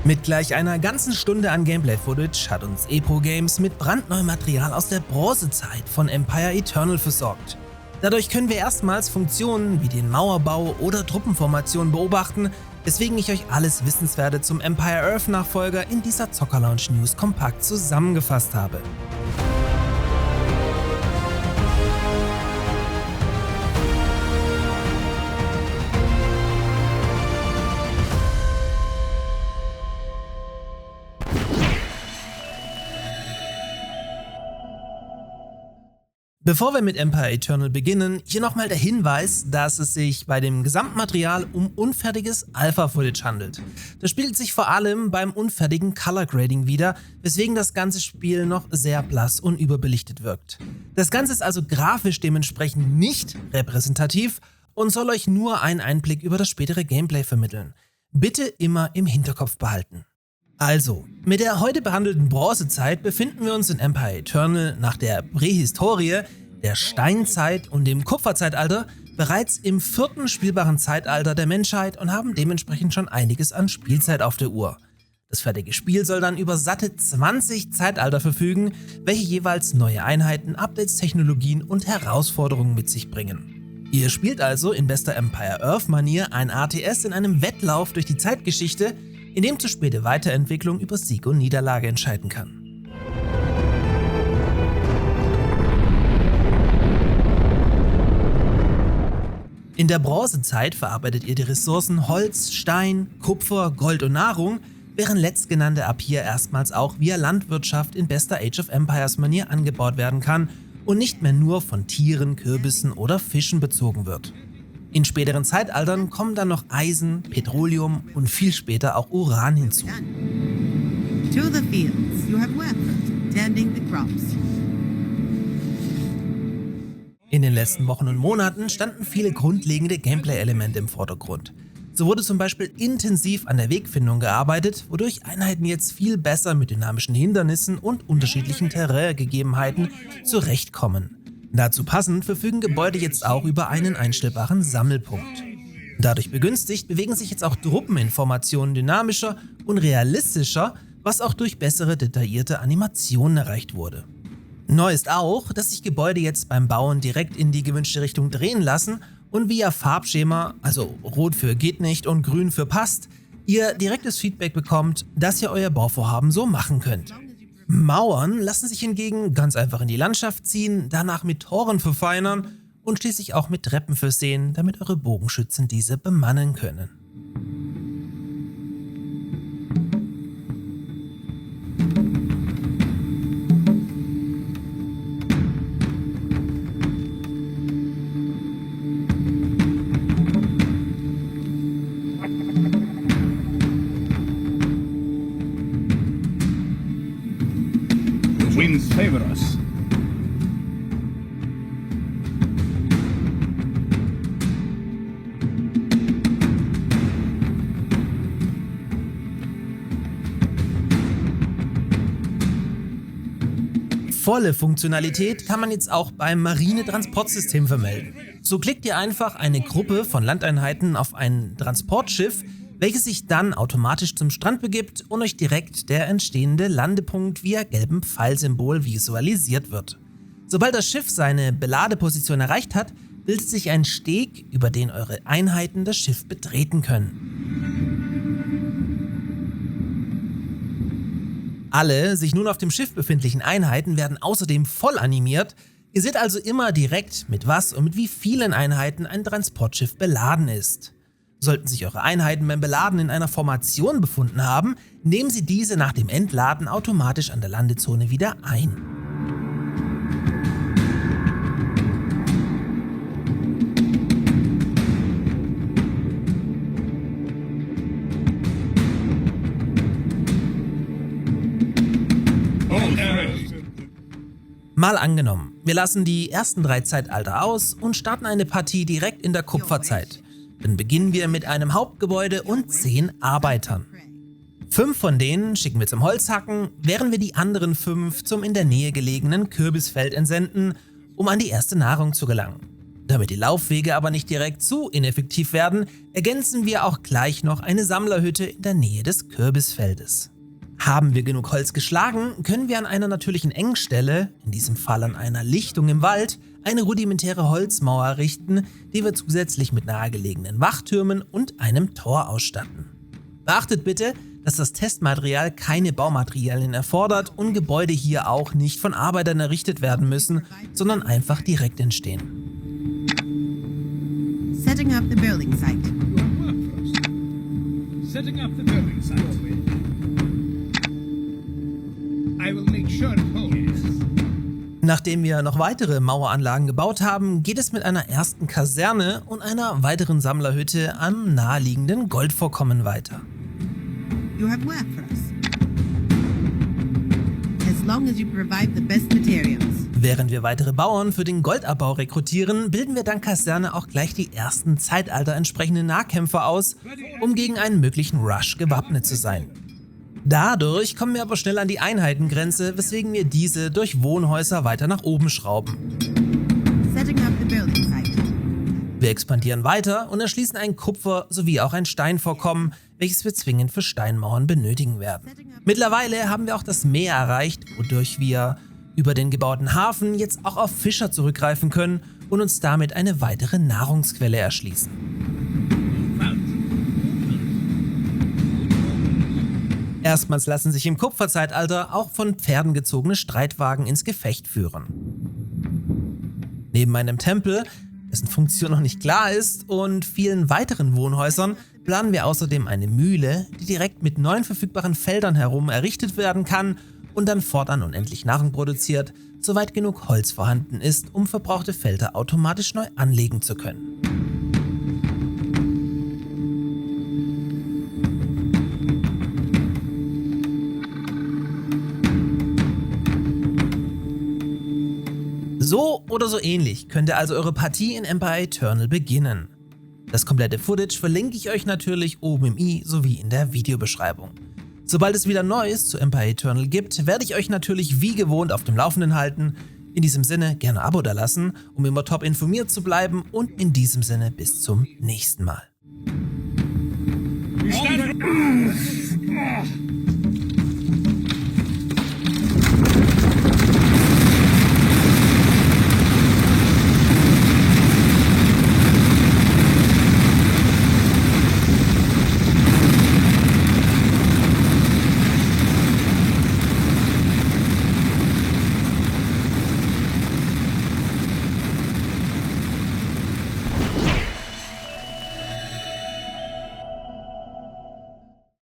Mit gleich einer ganzen Stunde an Gameplay-Footage hat uns Epro Games mit brandneuem Material aus der Bronzezeit von Empire Eternal versorgt. Dadurch können wir erstmals Funktionen wie den Mauerbau oder Truppenformation beobachten, weswegen ich euch alles Wissenswerte zum Empire Earth Nachfolger in dieser Zocker Lounge News kompakt zusammengefasst habe. Bevor wir mit Empire Eternal beginnen, hier nochmal der Hinweis, dass es sich bei dem Gesamtmaterial um unfertiges Alpha-Footage handelt. Das spiegelt sich vor allem beim unfertigen Color Grading wider, weswegen das ganze Spiel noch sehr blass und überbelichtet wirkt. Das Ganze ist also grafisch dementsprechend nicht repräsentativ und soll euch nur einen Einblick über das spätere Gameplay vermitteln. Bitte immer im Hinterkopf behalten. Also, mit der heute behandelten Bronzezeit befinden wir uns in Empire Eternal nach der Prähistorie, der Steinzeit und dem Kupferzeitalter bereits im 4. spielbaren Zeitalter der Menschheit und haben dementsprechend schon einiges an Spielzeit auf der Uhr. Das fertige Spiel soll dann über satte 20 Zeitalter verfügen, welche jeweils neue Einheiten, Updates, Technologien und Herausforderungen mit sich bringen. Ihr spielt also in bester Empire Earth-Manier ein RTS in einem Wettlauf durch die Zeitgeschichte, in dem zur späte Weiterentwicklung über Sieg und Niederlage entscheiden kann. In der Bronzezeit verarbeitet ihr die Ressourcen Holz, Stein, Kupfer, Gold und Nahrung, während letztgenannte ab hier erstmals auch via Landwirtschaft in bester Age of Empires Manier angebaut werden kann und nicht mehr nur von Tieren, Kürbissen oder Fischen bezogen wird. In späteren Zeitaltern kommen dann noch Eisen, Petroleum und viel später auch Uran hinzu. To the fields. You have workers tending the crops. In den letzten Wochen und Monaten standen viele grundlegende Gameplay-Elemente im Vordergrund. So wurde zum Beispiel intensiv an der Wegfindung gearbeitet, wodurch Einheiten jetzt viel besser mit dynamischen Hindernissen und unterschiedlichen Terraingegebenheiten zurechtkommen. Dazu passend verfügen Gebäude jetzt auch über einen einstellbaren Sammelpunkt. Dadurch begünstigt bewegen sich jetzt auch Truppeninformationen dynamischer und realistischer, was auch durch bessere detaillierte Animationen erreicht wurde. Neu ist auch, dass sich Gebäude jetzt beim Bauen direkt in die gewünschte Richtung drehen lassen und via Farbschema, also rot für geht nicht und grün für passt, ihr direktes Feedback bekommt, dass ihr euer Bauvorhaben so machen könnt. Mauern lassen sich hingegen ganz einfach in die Landschaft ziehen, danach mit Toren verfeinern und schließlich auch mit Treppen versehen, damit eure Bogenschützen diese bemannen können. Winds favor us. Volle Funktionalität kann man jetzt auch beim Marinetransportsystem vermelden. So klickt ihr einfach eine Gruppe von Landeinheiten auf ein Transportschiff, welches sich dann automatisch zum Strand begibt und euch direkt der entstehende Landepunkt via gelbem Pfeilsymbol visualisiert wird. Sobald das Schiff seine Beladeposition erreicht hat, bildet sich ein Steg, über den eure Einheiten das Schiff betreten können. Alle sich nun auf dem Schiff befindlichen Einheiten werden außerdem voll animiert. Ihr seht also immer direkt, mit was und mit wie vielen Einheiten ein Transportschiff beladen ist. Sollten sich eure Einheiten beim Beladen in einer Formation befunden haben, nehmen sie diese nach dem Entladen automatisch an der Landezone wieder ein. Mal angenommen, wir lassen die ersten 3 Zeitalter aus und starten eine Partie direkt in der Kupferzeit. Dann beginnen wir mit einem Hauptgebäude und 10 Arbeitern. 5 von denen schicken wir zum Holzhacken, während wir die anderen 5 zum in der Nähe gelegenen Kürbisfeld entsenden, um an die erste Nahrung zu gelangen. Damit die Laufwege aber nicht direkt zu ineffektiv werden, ergänzen wir auch gleich noch eine Sammlerhütte in der Nähe des Kürbisfeldes. Haben wir genug Holz geschlagen, können wir an einer natürlichen Engstelle, in diesem Fall an einer Lichtung im Wald, eine rudimentäre Holzmauer errichten, die wir zusätzlich mit nahegelegenen Wachtürmen und einem Tor ausstatten. Beachtet bitte, dass das Testmaterial keine Baumaterialien erfordert und Gebäude hier auch nicht von Arbeitern errichtet werden müssen, sondern einfach direkt entstehen. Setting up the building site. Setting up the building site. I will make sure it holds. Nachdem wir noch weitere Maueranlagen gebaut haben, geht es mit einer ersten Kaserne und einer weiteren Sammlerhütte am naheliegenden Goldvorkommen weiter. You have work for us. As long as you provide the best materials. Während wir weitere Bauern für den Goldabbau rekrutieren, bilden wir dank Kaserne auch gleich die ersten Zeitalter entsprechenden Nahkämpfer aus, um gegen einen möglichen Rush gewappnet zu sein. Dadurch kommen wir aber schnell an die Einheitengrenze, weswegen wir diese durch Wohnhäuser weiter nach oben schrauben. Setting up the building site. Wir expandieren weiter und erschließen ein Kupfer- sowie auch ein Steinvorkommen, welches wir zwingend für Steinmauern benötigen werden. Mittlerweile haben wir auch das Meer erreicht, wodurch wir über den gebauten Hafen jetzt auch auf Fischer zurückgreifen können und uns damit eine weitere Nahrungsquelle erschließen. Erstmals lassen sich im Kupferzeitalter auch von Pferden gezogene Streitwagen ins Gefecht führen. Neben einem Tempel, dessen Funktion noch nicht klar ist, und vielen weiteren Wohnhäusern planen wir außerdem eine Mühle, die direkt mit 9 verfügbaren Feldern herum errichtet werden kann und dann fortan unendlich Nahrung produziert, soweit genug Holz vorhanden ist, um verbrauchte Felder automatisch neu anlegen zu können. So oder so ähnlich könnt ihr also eure Partie in Empire Eternal beginnen. Das komplette Footage verlinke ich euch natürlich oben im i sowie in der Videobeschreibung. Sobald es wieder Neues zu Empire Eternal gibt, werde ich euch natürlich wie gewohnt auf dem Laufenden halten. In diesem Sinne gerne ein Abo dalassen, um immer top informiert zu bleiben, und in diesem Sinne bis zum nächsten Mal. We stand